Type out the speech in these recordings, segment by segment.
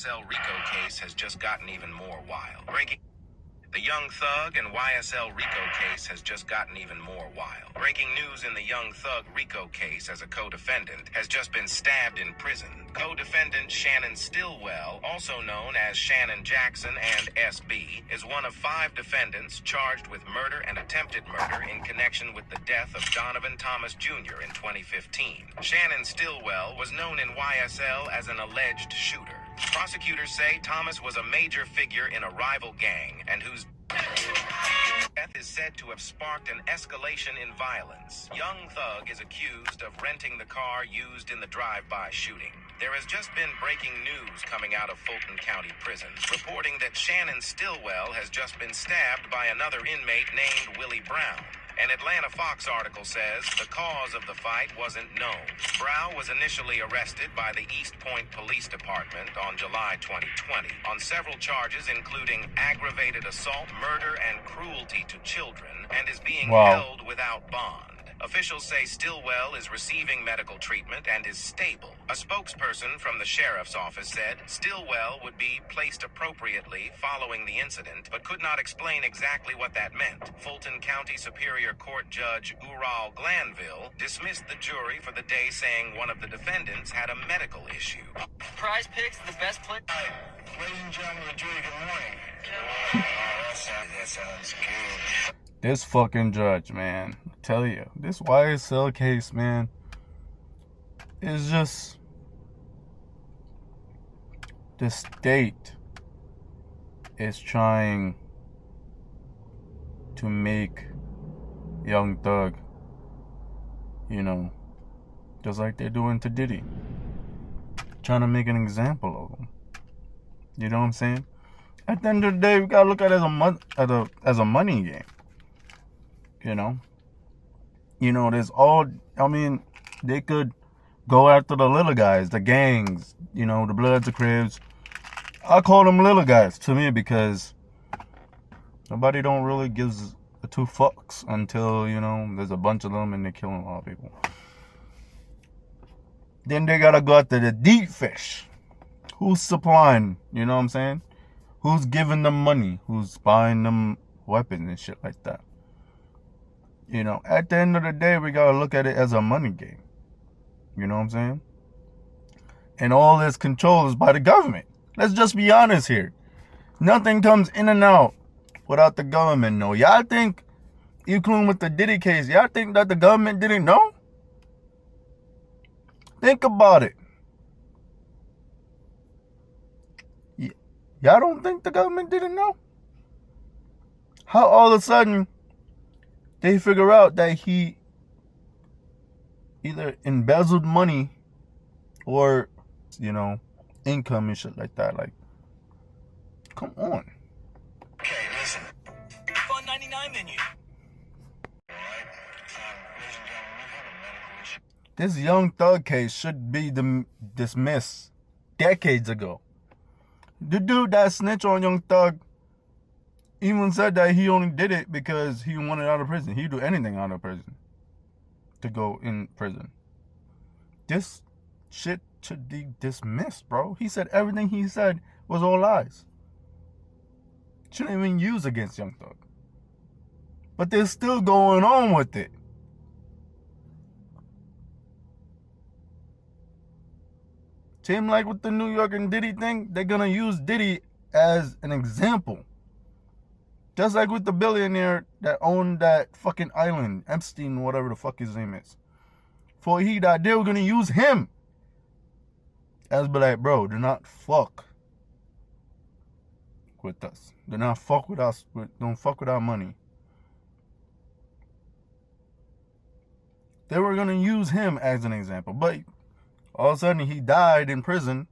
YSL RICO case has just gotten even more wild. The Young Thug and YSL RICO case has just gotten even more wild. Breaking news in the Young Thug RICO case as a co-defendant has just been stabbed in prison. Co-defendant Shannon Stillwell, also known as Shannon Jackson and SB, is one of 5 defendants charged with murder and attempted murder in connection with the death of Donovan Thomas Jr. in 2015. Shannon Stillwell was known in YSL as an alleged shooter. Prosecutors say Thomas was a major figure in a rival gang and whose death is said to have sparked an escalation in violence. Young Thug is accused of renting the car used in the drive-by shooting. There has just been breaking news coming out of Fulton County Prison, reporting that Shannon Stillwell has just been stabbed by another inmate named Willie Brown. An Atlanta Fox article says the cause of the fight wasn't known. Brown was initially arrested by the East Point Police Department on July 2020 on several charges including aggravated assault, murder, and cruelty to children, and is being held without bond. Officials say Stillwell is receiving medical treatment and is stable. A spokesperson from the sheriff's office said Stillwell would be placed appropriately following the incident, but could not explain exactly what that meant. Fulton County Superior Court Judge Ural Glanville dismissed the jury for the day, saying one of the defendants had a medical issue. Prize Picks, the best play. Ladies and gentlemen of the jury, good morning. That sounds good. This fucking judge, man, I tell you, this YSL case, man, is just the state is trying to make Young Thug, you know, just like they're doing to Diddy, trying to make an example of him. You know what I'm saying? At the end of the day, we gotta look at it as a money game. You know, there's they could go after the little guys, the gangs, you know, the Bloods, the Crips. I call them little guys to me because nobody don't really gives a 2 fucks until, you know, there's a bunch of them and they're killing a lot of people. Then they gotta go after the deep fish. Who's supplying, you know what I'm saying? Who's giving them money? Who's buying them weapons and shit like that? You know, at the end of the day, we gotta look at it as a money game. You know what I'm saying? And all this control is by the government. Let's just be honest here. Nothing comes in and out without the government. No, y'all think, including with the Diddy case, y'all think that the government didn't know? Think about it. Y'all don't think the government didn't know? How all of a sudden they figure out that he either embezzled money or, you know, income and shit like that. Like, come on. Okay, listen. Fun 99 menu. All right. Ladies and gentlemen, we have a medical issue. This Young Thug case should be dismissed decades ago. The dude that snitched on Young Thug even said that he only did it because he wanted out of prison. He'd do anything out of prison to go in prison. This shit should be dismissed, bro. He said everything he said was all lies. Shouldn't even use against Young Thug. But they're still going on with it. Seem like with the New York and Diddy thing, they're gonna use Diddy as an example. Just like with the billionaire that owned that fucking island, Epstein, whatever the fuck his name is. Before he died, they were gonna use him as be like, bro, do not fuck with us. Do not fuck with us. Don't fuck with our money. They were gonna use him as an example, but all of a sudden he died in prison.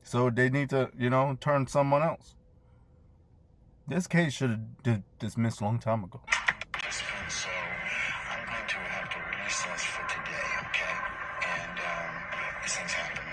So they need to, you know, turn someone else. This case should have been dismissed a long time ago. So I'm going to have to recess for today, okay? And these things happen.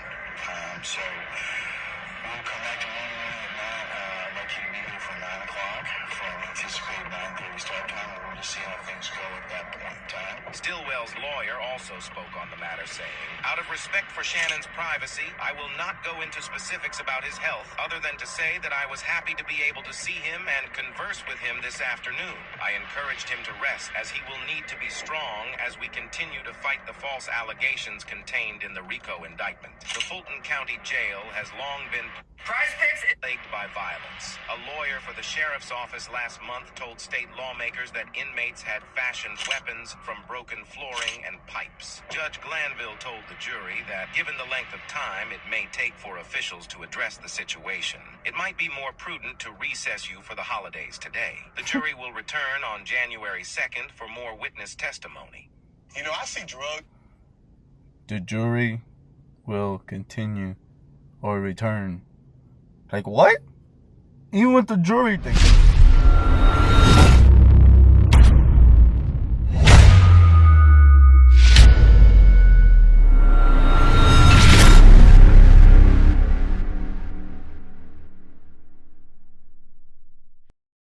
So we'll come back tomorrow morning at 9. I'd like you to be here for 9 o'clock for an anticipated 9:30 start time, and we'll just see how things go at that point in time. Stillwell's lawyer also spoke on the matter, saying, "Out of respect for Shannon's privacy, I will not go into specifics about his health other than to say that I was happy to be able to see him and converse with him this afternoon. I encouraged him to rest as he will need to be strong as we continue to fight the false allegations contained in the RICO indictment. The Fulton County Jail has long been Prize Picks. plagued by violence. A lawyer for the sheriff's office last month told state lawmakers that inmates had fashioned weapons from broken flooring and pipes. Judge Glanville told the jury that given the length of time it may take for officials to address the situation, it might be more prudent to recess you for the holidays today. The jury will return on January 2nd for more witness testimony." You know, I see drugs. The jury will continue or return. Like, what? Even with the jury thinking.